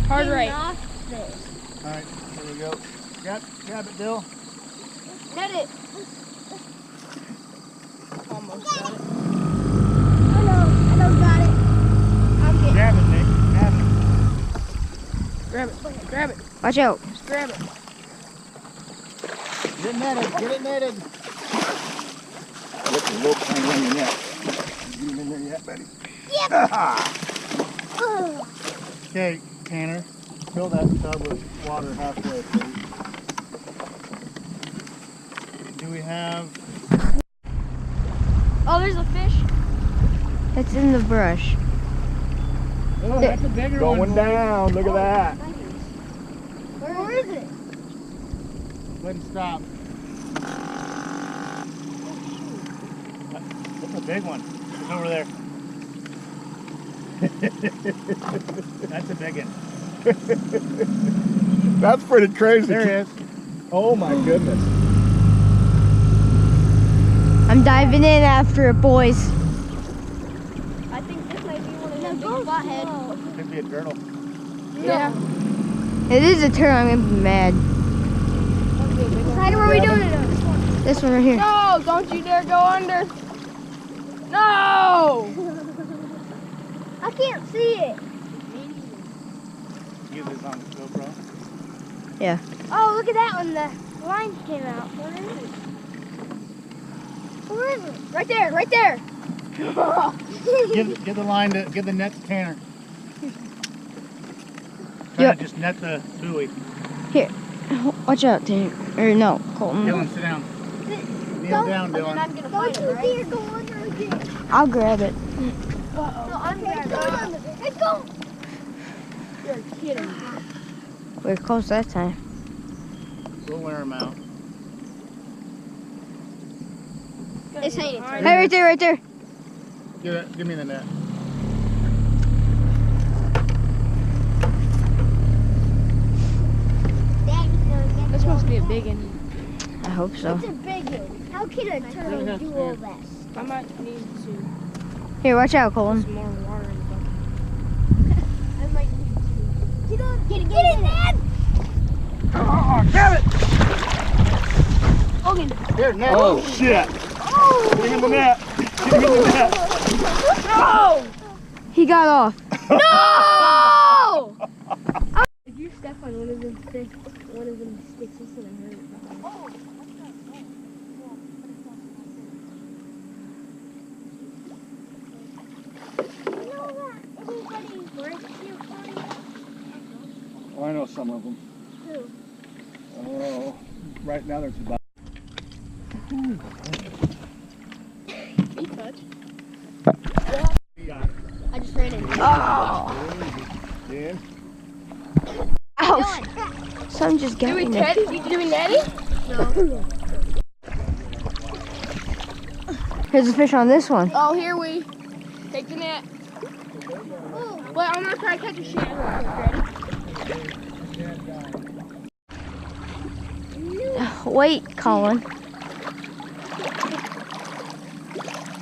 Hard right. Alright, here we go. Grab it, Bill. Net it. Almost got it. I don't got it. I'm getting Grab it, Nick. Grab it. Grab it. Watch out. Just grab it. Get it netted. Get it netted. Look, the rope hanging on your net. You in there yet, buddy? Yep. Okay, Tanner. Fill that tub with water halfway, please. Do we have... Oh, there's a fish. It's in the brush. Oh, that's a bigger one. Going down, look at that. Where is it? Go ahead and stop. That's a big one. It's over there. That's a big one. That's pretty crazy. There he is. Oh my goodness. I'm diving in after it, boys. I think this might be one of them big flathead. Could be a turtle. Yeah. It is a turtle. I'm gonna be mad. How are we doing it? This one right here. No, don't you dare go under. No! I can't see it. Use this on the GoPro. Yeah. Oh, look at that one. The line came out. Where is it? Right there, right there. Give the line to, give the net to Tanner. Yep. Just net the buoy. Here. Watch out, Tanner. Or no, Colton. Dylan, sit down. Kneel down, Dylan. I'm gonna Don't find you it, right? dare go under again. I'll grab it. No, I'm going under. Let's go. You're kidding. We're close that time. We'll wear him out. This ain't it. Hey, right there, right there. Give me the net. Daddy's gonna get This must be a big one. I hope so. It's a big one. How can a turtle do all that? I might need to Here, watch out, put Colton. some more water in the bucket. I might need to. Get on. Get it, Dad. Oh, grab it! Logan. Here, net. Oh shit. Give me the net. Give me the net. No! He got off. No! If you step on one of them sticks, it's gonna hurt. Oh, I know some of them. Who? Oh, right now there's about. I just ran in. Dan? Ouch. Something just got me. Do we net it? Here's a fish on this one. Oh, here we take the net. Wait, I'm gonna try to catch a shad real quick. Ready? Wait, Colin.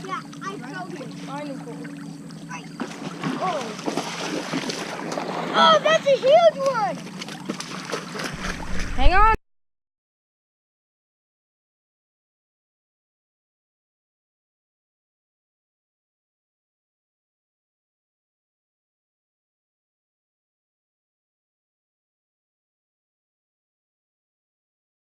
Yeah, I felt it. Mine is cool. Oh, that's a huge one. Hang on.